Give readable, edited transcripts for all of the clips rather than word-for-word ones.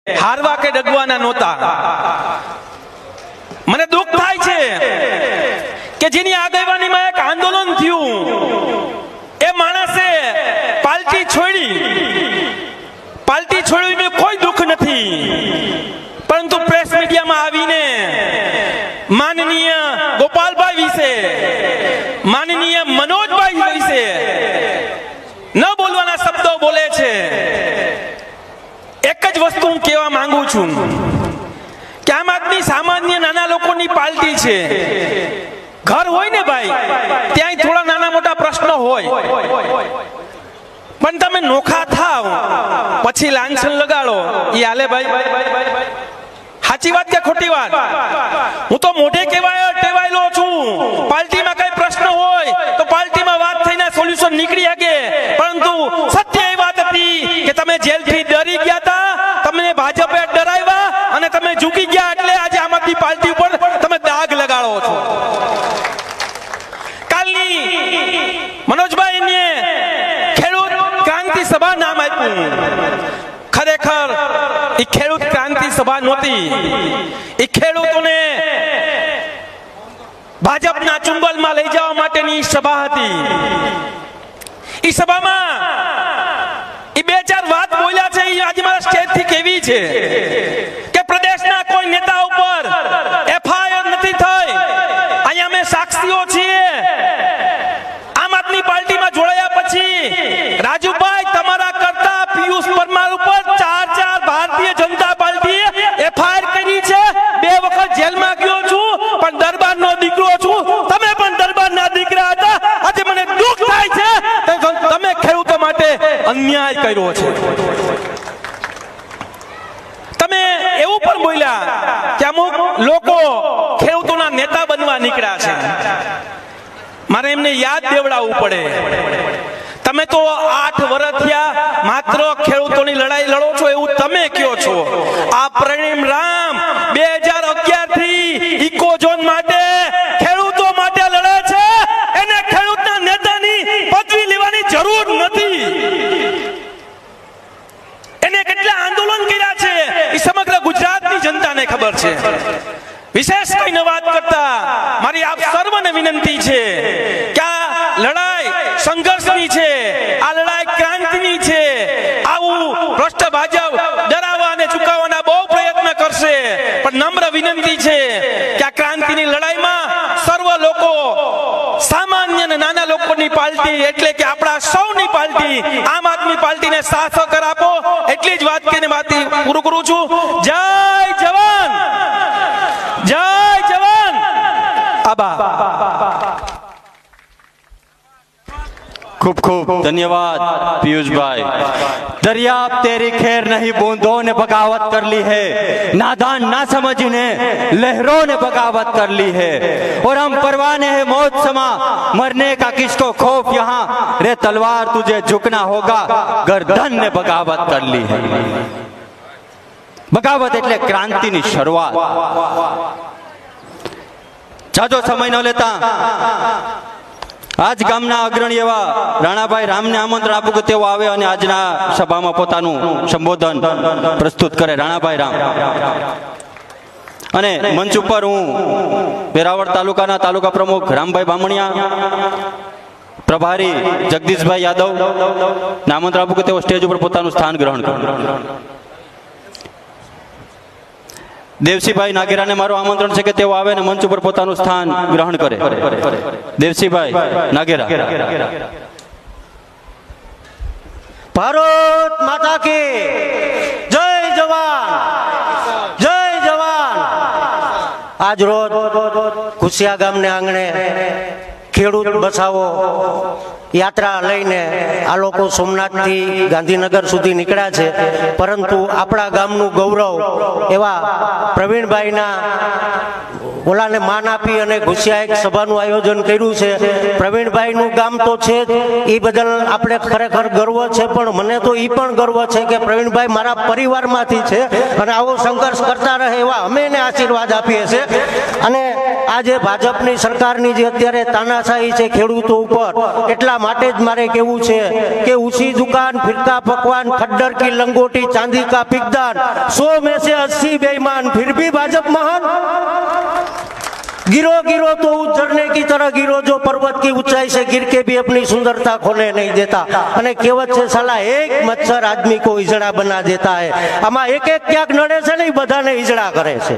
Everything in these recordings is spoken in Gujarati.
હારવા કે ડગવાના નહોતા. મને દુઃખ થાય છે કે જેની આગેવાનીમાં એક આંદોલન થયું એ માણસે પાર્ટી છોડીને કોઈ દુઃખ નથી, પરંતુ પ્રેસ મીડિયામાં આવીને માનનીય ગોપાલભાઈ વિશે, માનનીય મનોજભાઈ વિશે ન બોલવાના શબ્દો બોલે છે. એક જ વસ્તુ હું કહેવા માંગુ છું કે આમ આદમી સામાન્ય નાના લોકોની પાર્ટી છે. ઘર હોય ને ભાઈ, ત્યાં થોડા નાના મોટા પ્રશ્નો હોય, પણ તમે નોખા થાવ પછી લાંછન લગાડો એ હાલે ભાઈ? સાચી વાત કે ખોટી વાત? હું તો મોઢે ટેવાયેલો છું. પાર્ટીમાં કઈ પ્રશ્ન હોય તો પાર્ટીમાં વાત થઈને સોલ્યુશન નીકળી શકે, પરંતુ સત્ય એ વાત હતી કે તમે જેલથી ડરી ગયા હતા, તમને ભાજપે ડરાવ્યા અને તમે ઝૂકી ગયા, એટલે આજે આમ આદમી પાર્ટી ઉપર તમે દાગ લગાડો છો. કાલની મનોજભાઈને ખેડૂત ક્રાંતિ સભા નામ આપ્યું. ખરેખર એ ખેડૂત ક્રાંતિ સભા નહોતી, એ ખેડૂતોને ભાજપના ચુંબલમાં લઈ જવા માટેની સભા હતી. એ સભામાં એ બે ચાર વાત બોલ્યા છે, એ આજે મારા સ્ટેજથી કેવી છે કે પ્રદેશના કોઈ નેતા ઉપર એફઆઈઆર નથી થઈ. અહીંયા અમે સાક્ષીઓ છીએ. આમ આદમી પાર્ટીમાં જોડાયા પછી રાજુભાઈ તમારા કરતા પિયુષ પરમાર ઉપર ચાર ભારતીય જનતા પાર્ટીએ એફઆઈઆર કરી છે. 2 વખત જેલમાં ગયો છું, પણ દરબારનો દીકરો છું. તમે પણ દરબારના દીકરા હતા. આજે મને દુઃખ થાય છે કે તમે ખેડૂતો માટે અન્યાય કર્યો છે. તમે એવું પણ બોલ્યા કે અમુક લોકો ખેડૂતોના નેતા બનવા નીકળ્યા છે. મારે એમને યાદ દેવડાવવું પડે. તમે તો 8 વર્ષ થયા માત્ર ખેડૂતોની લડાઈ લડો છો એવું તમે કહો છો. આ પ્રવીણ રામ 2011 થી ઇકોઝોન માટે, ખેડૂતો માટે લડે છે. એને ખેડૂતના નેતાની પદવી લેવાની જરૂર નથી. એને કેટલા આંદોલન કર્યા છે એ સમગ્ર ગુજરાતની જનતાને ખબર છે. વિશેષ કઈ વાત કરતા મારી આપ સર્વને વિનંતી છે કે આ લડાઈ સંઘર્ષની છે, આ લડાઈ ક્રાંતિની છે. આવું ભ્રષ્ટ ભાજપ ડરાવવા અને ચૂકવવાના બહુ પ્રયત્ન કરશે, પણ નમ્ર વિનંતી છે કે આ ક્રાંતિની લડાઈમાં સર્વ લોકો, સામાન્ય અને નાના લોકોની પાર્ટી એટલે કે આપણા સૌની પાર્ટી આમ આદમી પાર્ટીને સાથ સહકાર આપો, એટલી જ વાત કહીને વાત પૂરું કરું છું. જય જવાન, જય જવાન. આભાર. खूब खूब धन्यवाद पीयूष भाई. दरिया तेरी खैर नहीं, बूंदों ने बगावत कर ली है, नादान ना समझने लहरों ने बगावत कर ली है, और हम परवाने हैं मौत समा, मरने का किसको खौफ यहाँ, रे तलवार तुझे झुकना होगा, गर्दन ने बगावत कर ली है. बगावत એટલે ક્રાંતિની શરૂઆત. જાજો સમય ન લેતા આજ ગામના અગ્રણી એવા રાણાભાઈ રામને આમંત્રણ આપું કે તેઓ આવે અને આજના સભામાં પોતાનું સંબોધન પ્રસ્તુત કરે. રાણાભાઈ રામ. અને મંચ ઉપર હું વેરાવળ તાલુકાના તાલુકા પ્રમુખ રામભાઈ બામણિયા, પ્રભારી જગદીશભાઈ યાદવ ને આમંત્રણ આપું કે તેઓ સ્ટેજ ઉપર પોતાનું સ્થાન ગ્રહણ કરે. દેવસીભાઈ નાગેરાને મારું આમંત્રણ છે કે તેઓ આવે અને મંચ ઉપર પોતાનું સ્થાન ગ્રહણ કરે. દેવસીભાઈ નાગેરા. ભારત માતા કી જય જવાન, જય જવાન. આજ રોજ કુશિયા ગામને આંગણે ખેડૂત બચાવો યાત્રા લઈને આ લોકો સોમનાથથી ગાંધીનગર સુધી નીકળ્યા છે, પરંતુ આપણા ગામનું ગૌરવ એવા પ્રવીણભાઈના ઓલાને માન આપી અને ઘુસિયા એક સભાનું આયોજન કર્યું છે. પ્રવીણભાઈનું ગામ તો છે જ, એ બદલ આપણે ખરેખર ગર્વ છે, પણ મને તો એ પણ ગર્વ છે કે પ્રવીણભાઈ મારા પરિવારમાંથી છે અને આવો સંઘર્ષ કરતા રહે એવા અમે એને આશીર્વાદ આપીએ છીએ. અને આ જે ભાજપની સરકારની જે અત્યારે તાનાશાહી છે ખેડૂતો ઉપર, એટલા માટે જ મારે કહેવું છે કે ઊંચી દુકાન, ફિરકા પકવાન, ખદ્દર કી લંગોટી, ચાંદી કા पिकदान, 100 में से 80 बेईमान, फिर भी भाजपा महान. गिरो गिरो तो उस झरने की तरह गिरो जो पर्वत की ऊंचाई से गिर के भी अपनी सुंदरता खोने नहीं देता. અને કહેવત છે સાલા એક મચ્છર આદમી को ઈજડા બના દેતા है. આમાં એક એક ક્યાંક નડે છે ને એ બધાને ઈજડા કરે છે.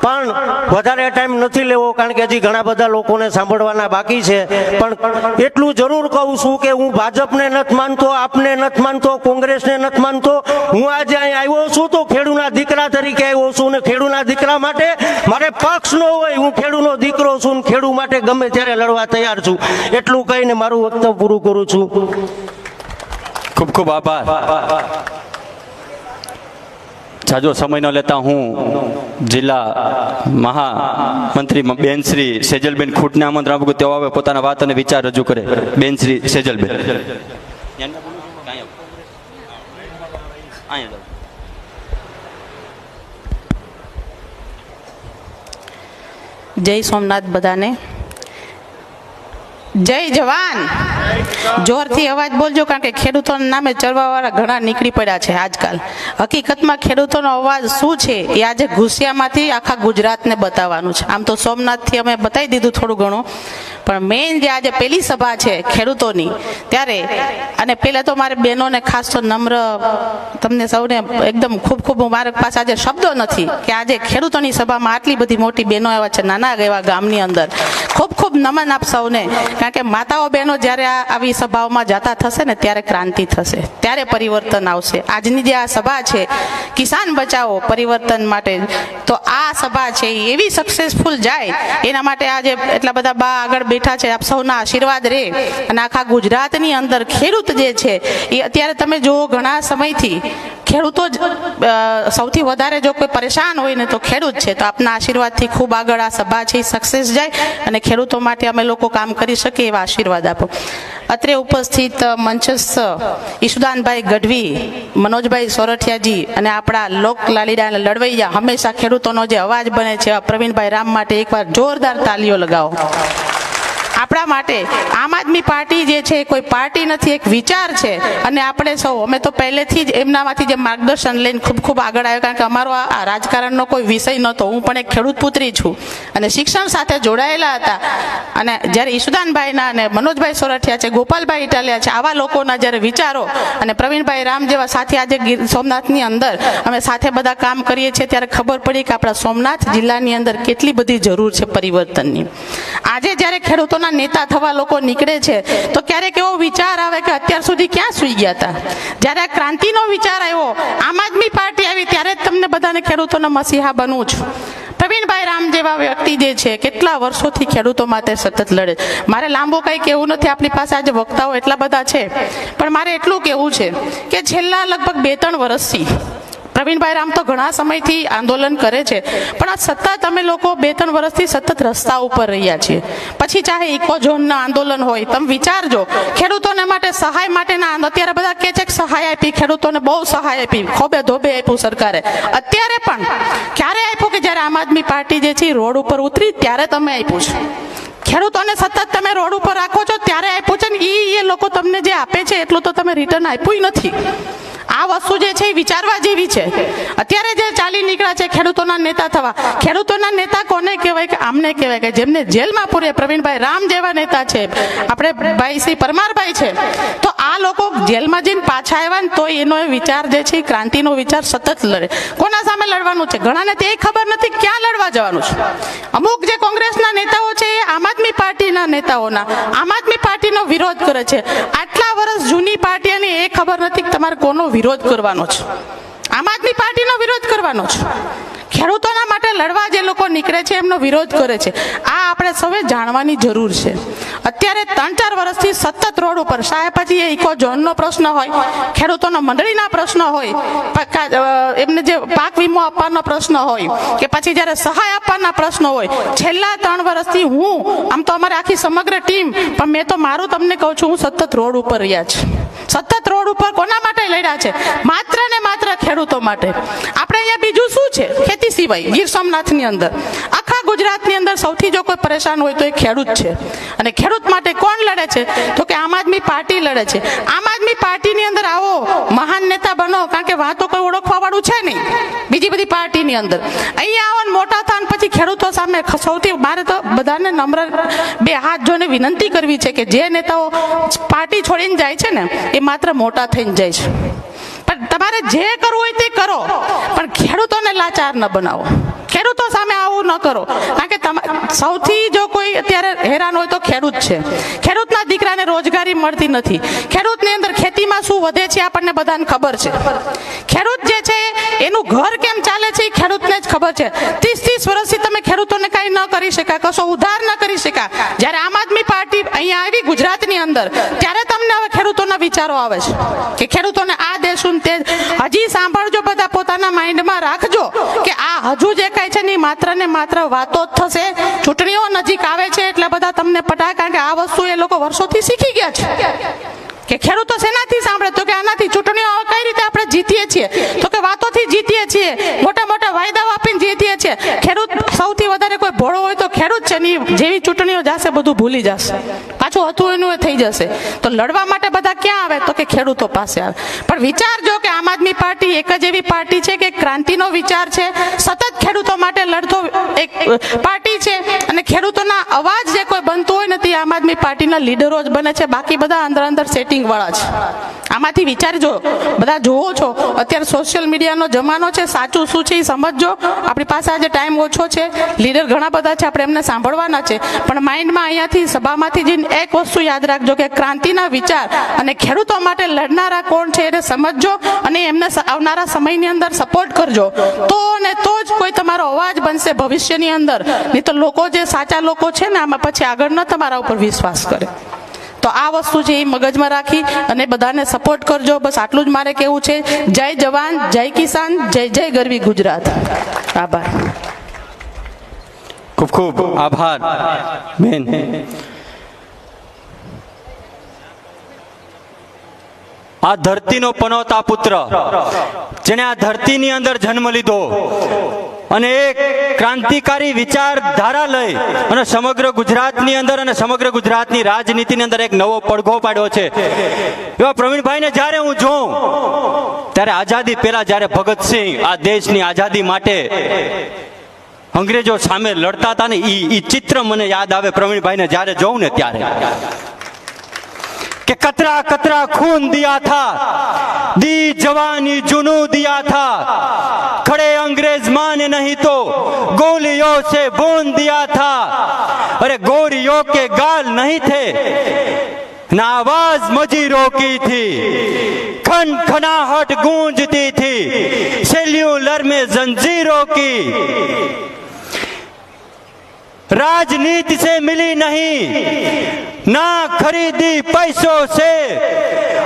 પણ વધારે ટાઈમ નથી લેવો, કારણ કે હજી ઘણા બધા લોકોને સાંભળવાના બાકી છે. પણ એટલું જરૂર કહું છું કે હું ભાજપને નથી માનતો, આપને નથી માનતો, કોંગ્રેસને નથી માનતો. હું આજે અહીં આવ્યો છું તો ખેડૂના દીકરા તરીકે આવ્યો છું, ને ખેડૂના દીકરા માટે મારે પક્ષ ન હોય, હું ખેડૂનો દીકરો છું, ને ખેડૂ માટે ગમે ત્યારે લડવા તૈયાર છું. એટલું કહીને મારું વક્તવ્ય પૂરું કરું છું. ખૂબ ખૂબ આભાર. જાજો સમય ન લેતા હું જિલ્લા મહામંત્રી બેન શ્રી સેજલબેન ખૂટને આમંત્રણ આપું કે તેઓ આવે પોતાના વાત અને વિચાર રજૂ કરે. બેન શ્રી સેજલબેન. જય સોમનાથ બધાને. જય જવાન. જોરથી અવાજ બોલજો, કારણ કે ખેડૂતોના નામે ચરવાવાળા ઘણા નીકળી પડ્યા છે આજકાલ. હકીકતમાં ખેડૂતોનો અવાજ શું છે એ આજે ઘુસિયામાંથી આખા ગુજરાતને બતાવવાનું છે. આમ તો સોમનાથથી અમે બતાવી દીધું થોડું ઘણું, પણ મેઇન જે આજે પહેલી સભા છે ખેડૂતોની, ત્યારે અને પહેલાં તો મારે બહેનોને ખાસ તો નમ્ર, તમને સૌને એકદમ ખૂબ ખૂબ, મારા પાસે આજે શબ્દો નથી કે આજે ખેડૂતોની સભામાં આટલી બધી મોટી બહેનો આવ્યા છે નાના એવા ગામની અંદર. ખૂબ ખૂબ નમન આપ સૌને, કારણ કે માતાઓ બહેનો જ્યારે આવી સભાઓમાં જતા થશે ને ત્યારે ક્રાંતિ થશે, ત્યારે પરિવર્તન આવશે. આજની જે આ સભા છે કિસાન બચાવો પરિવર્તન માટે, તો આ સભા છે એ એવી સક્સેસફુલ જાય એના માટે આજે એટલા બધા બા આગળ બેઠા છે. આપ સૌના આશીર્વાદ રહે અને આખા ગુજરાતની અંદર ખેડૂત જે છે એ અત્યારે તમે જુઓ ઘણા સમયથી ખેડૂતો જ સૌથી વધારે જો કોઈ પરેશાન હોય ને તો ખેડૂત છે. તો આપના આશીર્વાદથી ખૂબ આગળ આ સભા છે એ સક્સેસ જાય અને ખેડૂતો માટે અમે લોકો કામ કરી શકીએ એવા આશીર્વાદ આપો. અત્રે ઉપસ્થિત મંચસ્થ ઈશુદાનભાઈ ગઢવી, મનોજભાઈ સોરઠિયાજી અને આપણા લોક લાલીડા લડવૈયા, હંમેશા ખેડૂતોનો જે અવાજ બને છે, પ્રવીણભાઈ રામ માટે એકવાર જોરદાર તાલીઓ લગાવો. આપણા માટે આમ આદમી પાર્ટી જે છે કોઈ પાર્ટી નથી, એક વિચાર છે. અને આપણે સૌ, અમે તો પહેલેથી જ એમનામાંથી જે માર્ગદર્શન લઈને ખૂબ ખૂબ આગળ આવ્યો, કારણ કે અમારો આ રાજકારણનો કોઈ વિષય નહોતો. હું પણ એક ખેડૂત પુત્રી છું અને શિક્ષણ સાથે જોડાયેલા હતા. અને જ્યારે ઈશુદાનભાઈના અને મનોજભાઈ સોરઠિયા છે, ગોપાલભાઈ ઇટાલિયા છે, આવા લોકોના જ્યારે વિચારો અને પ્રવીણભાઈ રામ જેવા સાથે આજે ગીર સોમનાથની અંદર અમે સાથે બધા કામ કરીએ છીએ, ત્યારે ખબર પડી કે આપણા સોમનાથ જિલ્લાની અંદર કેટલી બધી જરૂર છે પરિવર્તનની. આજે જ્યારે ખેડૂતોના નેતા થવા લોકો નીકળે છે તો ક્યારેક એવો વિચાર આવે કે અત્યાર સુધી ક્યાં સૂઈ ગયા હતા. જ્યારે આ ક્રાંતિનો વિચાર આવ્યો, આમ આદમી પાર્ટી આવી, ત્યારે જ તમને બધાને ખેડૂતોના મસીહા બનવું છું. પ્રવીણભાઈ રામ જેવા વ્યક્તિ જે છે કેટલા વર્ષોથી ખેડૂતો માટે સતત લડે. મારે લાંબો કંઈ કહેવું નથી, આપણી પાસે આજે વક્તાઓ એટલા બધા છે, પણ મારે એટલું કહેવું છે કે છેલ્લા લગભગ 2-3 વર્ષથી પ્રવીણભાઈ રામ તો ઘણા સમયથી આંદોલન કરે છે, પણ આ સતત અમે લોકો 2-3 વર્ષથી સતત રસ્તા ઉપર રહ્યા છીએ. પછી ચાહે ઇકોઝોનના આંદોલન હોય, તમે વિચારજો ખેડૂતોને માટે સહાય માટેના, અત્યારે બધા કહે છે કે સહાય આપી, ખેડૂતોને બહુ સહાય આપી, ખોબે ધોબે આપ્યું સરકારે. અત્યારે પણ ક્યારે આપ્યું કે જ્યારે આમ આદમી પાર્ટી જે છે રોડ ઉપર ઉતરી ત્યારે તમે આપ્યું છે. ખેડૂતોને સતત તમે રોડ ઉપર રાખો છો ત્યારે આપ્યું છે ને એ લોકો તમને જે આપે છે એટલું તો તમે રિટર્ન આપ્યું નથી. આ વસ્તુ જે છે એ વિચારવા જેવી છે. અત્યારે જે ચાલી નીકળ્યા છે ખેડૂતોના નેતા થવા, ખેડૂતોના નેતા કોને કહેવાય કે આમને કહેવાય કે જેમને જેલમાં પૂરે. પ્રવીણભાઈ રામ જેવા નેતા છે, આપણે ભાઈ શ્રી પરમારભાઈ છે, તો આ લોકો જેલમાં જઈને પાછા આવ્યા ને તો એનો વિચાર જે છે ક્રાંતિનો વિચાર સતત લડે. કોના સામે લડવાનું છે ઘણાને તે ખબર નથી ક્યાં લડવા જવાનું છે. અમુક જે કોંગ્રેસના નેતાઓ છે એ આમ આદમી પાર્ટીના નેતાઓના આમ આદમી પાર્ટીનો વિરોધ કરે છે. આટલા વર્ષ જૂની પાર્ટી અને એ ખબર નથી કે તમારે કોનો વિરોધ કરવાનો છે. આમ આદમી પાર્ટીનો વિરોધ કરવાનો છે, ખેડૂતોના માટે લડવા જે લોકો નીકળે છે એમનો વિરોધ કરે છે, આ આપણે સૌએ જાણવાની જરૂર છે. અત્યારે 3-4 વર્ષથી સતત રોડ ઉપર સાહેબ, પછી એ ઇકો ઝોનનો પ્રશ્ન હોય, ખેડૂતોના મંડળીના પ્રશ્ન હોય, એમને જે પાક વીમો આપવાનો પ્રશ્ન હોય, કે પછી જ્યારે સહાય આપવાના પ્રશ્નો હોય, છેલ્લા 3 વર્ષથી હું, આમ તો અમારે આખી સમગ્ર ટીમ, પણ મેં તો મારું તમને કહું છું, હું સતત રોડ ઉપર રહ્યા છે. સતત રોડ ઉપર કોના માટે લડ્યા છે? માત્ર ને માત્ર ખેડૂતો માટે. આપણે અહીંયા બીજું શું છે ખેતી સિવાય? ગીર સોમનાથની અંદર, આખા ગુજરાતની અંદર સૌથી જો કોઈ પરેશાન હોય તો એ ખેડૂત છે. અને ખેડૂત માટે કોણ લડે છે? તો કે આમ આદમી પાર્ટી લડે છે. આમ આદમી પાર્ટીની અંદર આવો મહાન નેતા બનો, કારણ કે વાં તો કોઈ ઓળખવા વાળું છે નહીં બીજી બધી પાર્ટીની અંદર. અહીંયા આવો ને મોટા થાન પછી ખેડૂતો સામે સૌથી, મારે તો બધાને નમ્ર 2 હાથ જોઈને વિનંતી કરવી છે કે જે નેતાઓ પાર્ટી છોડીને જાય છે ને એ માત્ર મોટા થઈને જાય છે. પણ તમારે જે કરવું હોય તે કરો, પણ ખેડૂતોને લાચાર ન બનાવો, ખેડૂતો સામે આવું ન કરો. કારણ કે સૌથી જો કોઈ અત્યારે હેરાન હોય તો ખેડૂત છે. ખેડૂતના દીકરાને રોજગારી મળતી નથી. ખેડૂતની અંદર ખેતીમાં શું વધે છે આપણને બધાને ખબર છે. ખેડૂત જે છે એનું ઘર કેમ ચાલે છે એ ખેડૂતને જ ખબર છે. 30 વર્ષથી તમે ખેડૂતોને કાંઈ ન કરી શક્યા, કશો ઉધાર ન કરી શક્યા. જ્યારે આમ આદમી પાર્ટી અહીંયા આવી ગુજરાતની અંદર, ત્યારે તમને હવે ખેડૂતોના વિચારો આવે છે કે ખેડૂતોને આ દેશું તે. હજી સાંભળજો, બધા પોતાના માઇન્ડમાં રાખજો કે આ હજુ જે કાંઈ છે ને માત્ર ને માત્ર વાતો જ થશે. ચૂંટણીઓ નજીક આવે છે એટલે બધા તમને પટાય, કારણ કે આ વસ્તુ એ લોકો વર્ષોથી શીખી ગયા છે કે ખેડૂતો શેનાથી સાંભળે? તો કે આનાથી. ચૂંટણીઓ કઈ રીતે આપણે જીતીએ છીએ? તો કે વાતોથી જીતીએ છીએ, મોટા મોટા વાયદાઓ આપીને જીતીએ છીએ. ખેડૂત સૌથી વધારે કોઈ ભોળો હોય તો ખેડૂત છે. જેવી ચૂંટણીઓ જશે બધું ભૂલી જશે, પાછું હતું એનું એ થઈ જશે. તો લડવા માટે બધા ક્યાં આવે? તો કે ખેડૂતો પાસે આવે. પણ વિચારજો કે આમ આદમી પાર્ટી એક જ એવી પાર્ટી છે કે ક્રાંતિનો વિચાર છે, સતત ખેડૂતો માટે લડતો એક પાર્ટી છે. અને ખેડૂતોના અવાજ જે કોઈ બનતો હોય ને તે આમ આદમી પાર્ટીના લીડરો જ બને છે. બાકી બધા અંદર સેટિંગ વાળા છે. આમાંથી વિચારજો, બધા જોવો છો અત્યારે સોશિયલ મીડિયાનો જમાનો છે. સાચું શું છે એ સમજજો. આપણી પાસે આજે ટાઈમ ઓછો છે, લીડર ઘણા બધા છે, આપણે એમને સાંભળવાના છે. પણ માઇન્ડમાં અહીંયાથી સભામાંથી જઈને એક વસ્તુ યાદ રાખજો કે ક્રાંતિના વિચાર અને ખેડૂતો માટે લડનારા કોણ છે એને સમજજો અને એમને આવનારા સમયની અંદર સપોર્ટ કરજો. તો ને તો જ કોઈ તમારો અવાજ બનશે ભવિષ્યની અંદર. નહીં તો લોકો જે સાચા લોકો છે ને આમાં પછી આગળ ન તમારા ઉપર વિશ્વાસ કરે. તો આ વસ્તુ છે એ મગજમાં રાખી અને બધાને સપોર્ટ કરજો. બસ આટલું જ મારે કહેવું છે. જય જવાન, જય કિસાન, જય જય ગરવી ગુજરાત. આભાર. ખૂબ ખૂબ આભાર બેન. આ ધરતીનો પનોતા પુત્ર, જેને આ ધરતીની અંદર જન્મ લીધો અને એક ક્રાંતિકારી વિચારધારા લઈ અને સમગ્ર ગુજરાતની અંદર અને સમગ્ર ગુજરાતની રાજનીતિની અંદર એક નવો પડઘો પાડ્યો છે, એવા પ્રવીણભાઈને જ્યારે હું જોઉં ત્યારે આઝાદી પહેલા જ્યારે ભગતસિંહ આ દેશની આઝાદી માટે અંગ્રેજો સામે લડતા હતા ને એ ચિત્ર મને યાદ આવે પ્રવીણભાઈને જ્યારે જોઉં ને ત્યારે, कि कतरा कतरा खून दिया था, दी जवानी जुनू दिया था, खड़े अंग्रेज माने नहीं तो गोलियों से भून दिया था, अरे गोरियों के गाल नहीं थे ना आवाज मजीरों की थी, खन खनाहट गूंजती थी सेल्यूलर में जंजीरों की, राजनीति से मिली नहीं ना खरीदी पैसों से,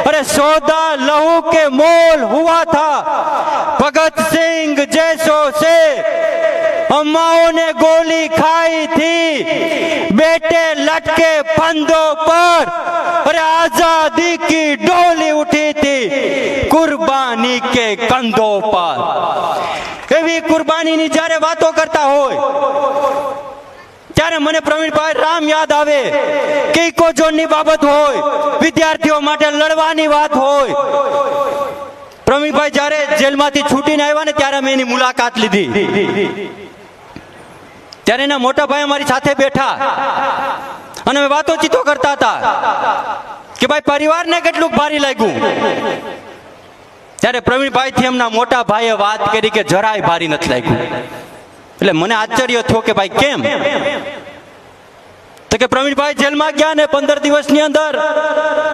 अरे सौदा लहू के मोल हुआ था भगत सिंह जैसों से, अम्माओं ने गोली खाई थी बेटे लटके फंदों पर, अरे आजादी की डोली उठी थी कुर्बानी के कंधों पर. એવી કુરબાનીની જ્યારે વાતો કરતા હોય ત્યારે મને પ્રવીણભાઈ રામ યાદ આવે કે ઇકોઝોનની બાબત હોય, વિદ્યાર્થીઓ માટે લડવાની વાત હોય. પ્રવીણભાઈ જ્યારે જેલમાંથી છૂટીને આવ્યા ને ત્યારે મેં એની મુલાકાત લીધી. ત્યારે એના મોટા ભાઈ અમારી સાથે બેઠા અને અમે વાતોચીતો કરતા હતા કે ભાઈ પરિવારને કેટલું ભારી લાગ્યું. ત્યારે પ્રવીણભાઈ થી એમના મોટા ભાઈએ વાત કરી કે જરાય ભારી નથી લાગ્યું. એટલે મને આશ્ચર્ય થયો કે ભાઈ કેમ? તો કે પ્રવીણભાઈ જેલમાં ગયા ને 15 દિવસની અંદર